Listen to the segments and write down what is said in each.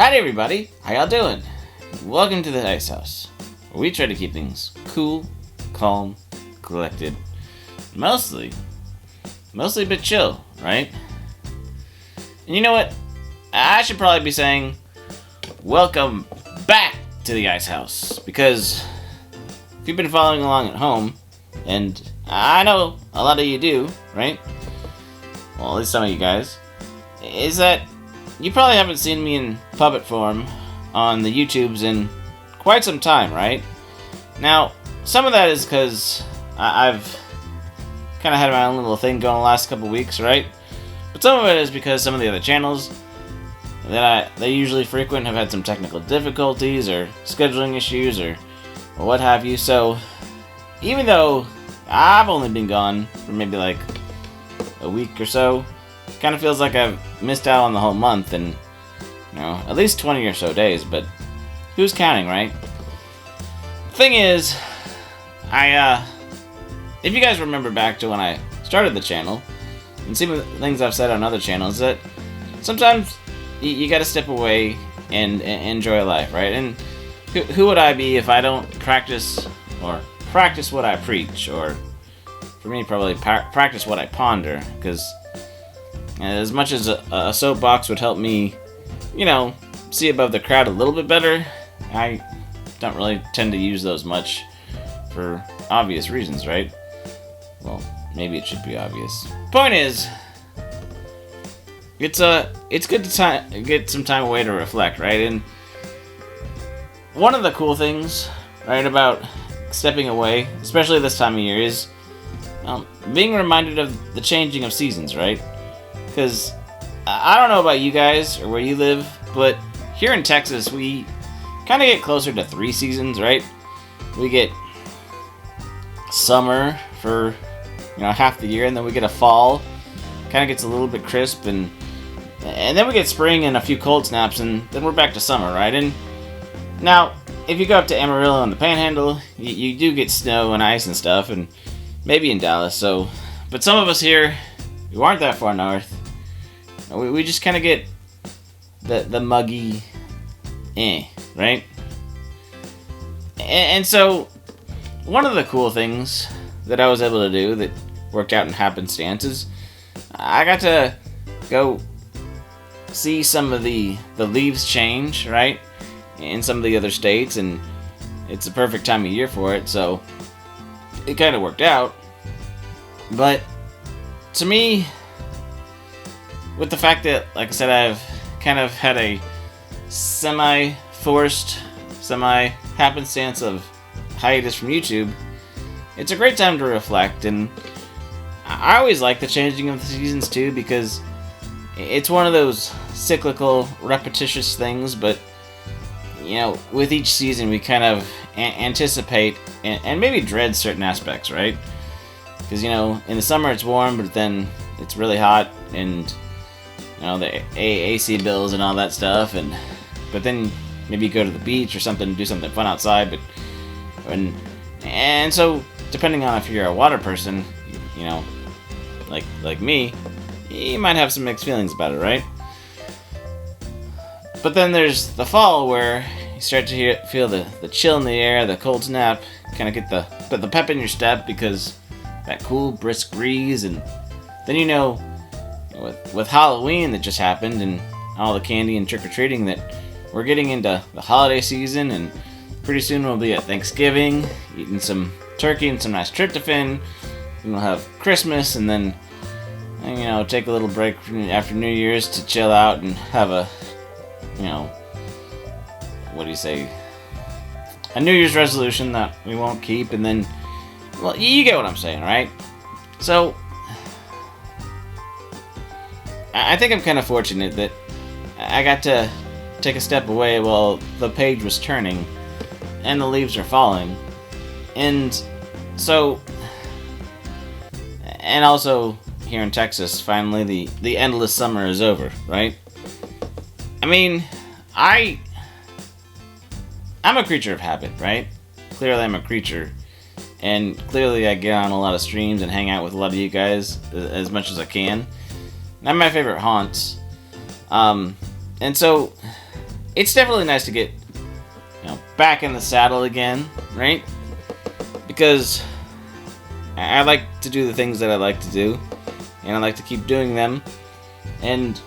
Howdy everybody, how y'all doing? Welcome to the Ice House, where we try to keep things cool, calm, collected, mostly a bit chill, right? And you know what? I should probably be saying, welcome back to the Ice House, because if you've been following along at home, and I know a lot of you do, right? Well, at least some of you guys, is that you probably haven't seen me in puppet form on the YouTubes in quite some time, right? Now, some of that is because I've kind of had my own little thing going the last couple weeks, right? But some of it is because some of the other channels that they usually frequent have had some technical difficulties or scheduling issues or what have you. So, even though I've only been gone for maybe like a week or so, kind of feels like I've missed out on the whole month and, you know, at least 20 or so days, but who's counting, right? The thing is, if you guys remember back to when I started the channel, and some of the things I've said on other channels, that sometimes you gotta step away and enjoy life, right? And who would I be if I don't practice what I preach, or for me, probably practice what I ponder, because as much as a soapbox would help me, you know, see above the crowd a little bit better, I don't really tend to use those much for obvious reasons, right? Well, maybe it should be obvious. Point is, it's good to get some time away to reflect, right? And one of the cool things, right, about stepping away, especially this time of year, is being reminded of the changing of seasons, right? Because I don't know about you guys or where you live, but here in Texas, we kind of get closer to 3 seasons, right? We get summer for, you know, half the year, and then we get a fall. Kind of gets a little bit crisp, and then we get spring and a few cold snaps, and then we're back to summer, right? And now, if you go up to Amarillo and the Panhandle, you do get snow and ice and stuff, and maybe in Dallas. So, but some of us here who aren't that far north, we just kind of get the muggy, right? And so, one of the cool things that I was able to do that worked out in happenstance is I got to go see some of the leaves change, right, in some of the other states, and it's a perfect time of year for it, so it kind of worked out. But to me, with the fact that, like I said, I've kind of had a semi-forced, semi-happenstance of hiatus from YouTube, it's a great time to reflect. And I always like the changing of the seasons too, because it's one of those cyclical, repetitious things, but, you know, with each season we kind of anticipate and maybe dread certain aspects, right? Because, you know, in the summer it's warm, but then it's really hot, and, you know, the AC bills and all that stuff, but then maybe you go to the beach or something, do something fun outside, and so depending on if you're a water person, you know, like me, you might have some mixed feelings about it, right? But then there's the fall, where you start to feel the chill in the air, the cold snap, kind of get the pep in your step, because that cool brisk breeze. And then, you know, with Halloween that just happened and all the candy and trick-or-treating, that we're getting into the holiday season, and pretty soon we'll be at Thanksgiving, eating some turkey and some nice tryptophan, and we'll have Christmas, and then, you know, take a little break after New Year's to chill out and have a, you know, what do you say, a New Year's resolution that we won't keep, and then, well, you get what I'm saying, right? So, I think I'm kind of fortunate that I got to take a step away while the page was turning and the leaves are falling. And so, and also here in Texas, finally the endless summer is over, right? I mean, I'm a creature of habit, right? Clearly I'm a creature, and clearly I get on a lot of streams and hang out with a lot of you guys as much as I can. Not my favorite haunts. And so it's definitely nice to get, back in the saddle again, right? Because I like to do the things that I like to do, and I like to keep doing them, and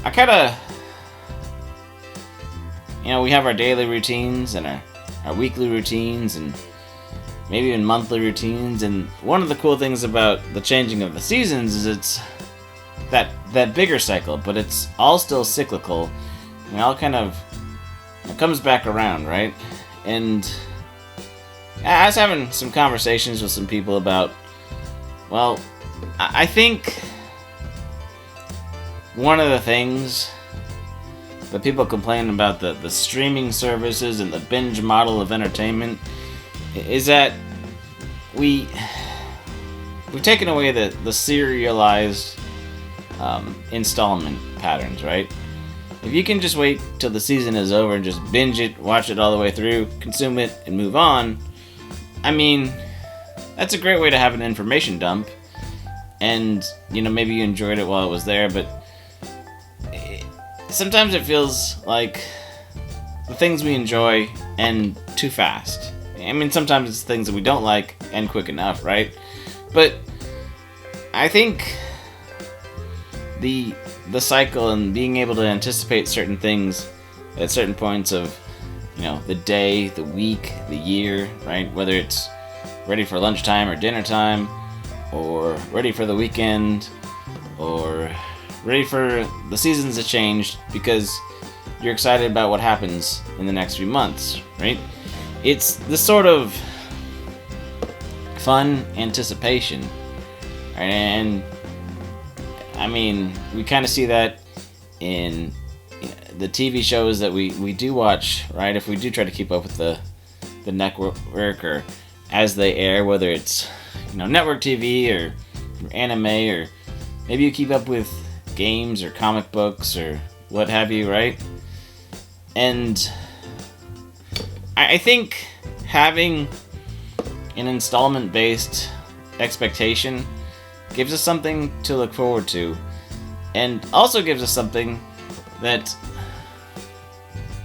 I kind of, we have our daily routines and our weekly routines and maybe even monthly routines, and one of the cool things about the changing of the seasons is it's that bigger cycle, but it's all still cyclical, and it all kind of comes back around, right? And I was having some conversations with some people about, well, I think one of the things that people complain about the streaming services and the binge model of entertainment is that we've taken away the serialized installment patterns, right? If you can just wait till the season is over and just binge it, watch it all the way through, consume it, and move on, I mean, that's a great way to have an information dump. And, maybe you enjoyed it while it was there, but sometimes it feels like the things we enjoy end too fast. I mean, sometimes it's things that we don't like end quick enough, right? But I think the cycle and being able to anticipate certain things at certain points of, the day, the week, the year, right? Whether it's ready for lunchtime or dinner time, or ready for the weekend, or ready for the seasons to change because you're excited about what happens in the next few months, right? It's this sort of fun anticipation, right? And I mean, we kind of see that in the TV shows that we do watch, right? If we do try to keep up with the network or as they air, whether it's network TV or anime, or maybe you keep up with games or comic books or what have you, right? And I think having an installment-based expectation gives us something to look forward to, and also gives us something that,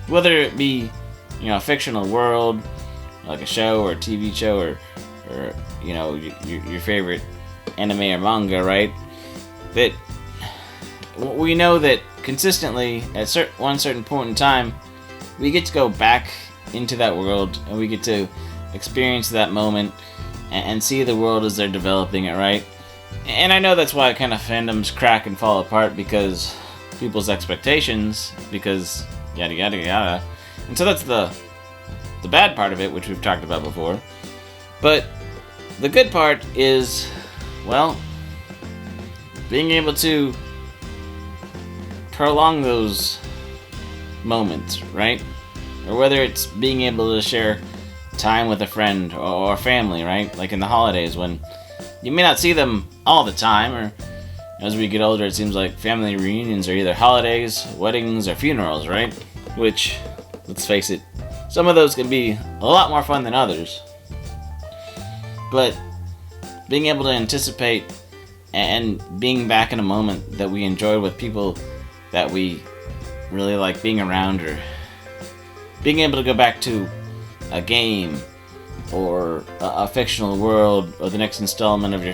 whether it be a fictional world like a show or a TV show or your favorite anime or manga, right, that we know that consistently at one certain point in time we get to go back into that world and we get to experience that moment and see the world as they're developing it, right? And I know that's why kind of fandoms crack and fall apart, because people's expectations, because yada yada yada. And so that's the bad part of it, which we've talked about before. But the good part is, well, being able to prolong those moments, right? Or whether it's being able to share time with a friend or family, right? Like in the holidays, when you may not see them all the time, or as we get older, it seems like family reunions are either holidays, weddings, or funerals, right? Which, let's face it, some of those can be a lot more fun than others. But being able to anticipate and being back in a moment that we enjoyed with people that we really like being around, or being able to go back to a game or a fictional world or the next installment of your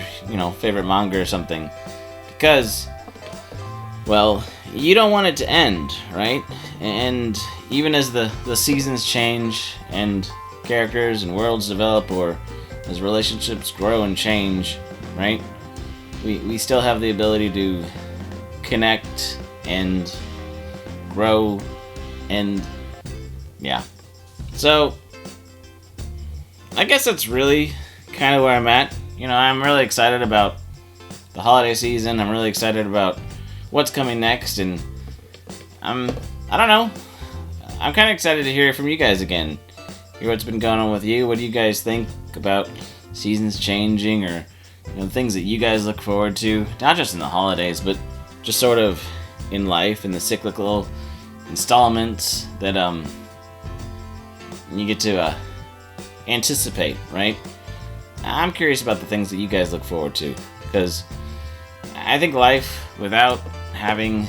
favorite manga or something, because, well, you don't want it to end, right? And even as the seasons change and characters and worlds develop, or as relationships grow and change, right, we still have the ability to connect and grow, and yeah. So I guess that's really kind of where I'm at. I'm really excited about the holiday season. I'm really excited about what's coming next, and I don't know. I'm kind of excited to hear from you guys again. Hear what's been going on with you. What do you guys think about seasons changing, or things that you guys look forward to? Not just in the holidays, but just sort of in life, in the cyclical installments that you get to anticipate, right? I'm curious about the things that you guys look forward to, because I think life without having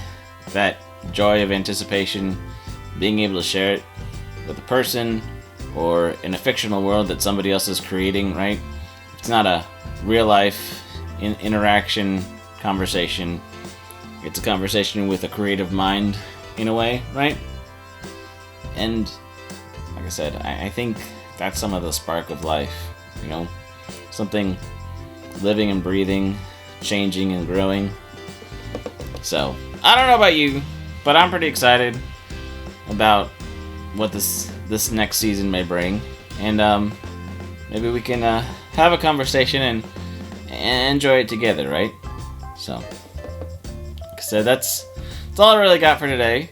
that joy of anticipation being able to share it with a person or in a fictional world that somebody else is creating, right? It's not a real life interaction conversation. It's a conversation with a creative mind in a way, right? And like I said, I think that's some of the spark of life, you know? Something living and breathing, changing and growing. So, I don't know about you, but I'm pretty excited about what this next season may bring. And maybe we can have a conversation and enjoy it together, right? So, like I said, that's all I really got for today.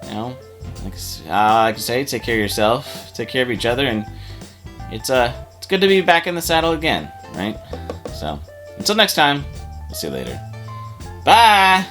You know, like I like to say, take care of yourself, take care of each other, and it's good to be back in the saddle again, right? So, until next time, we'll see you later. Bye!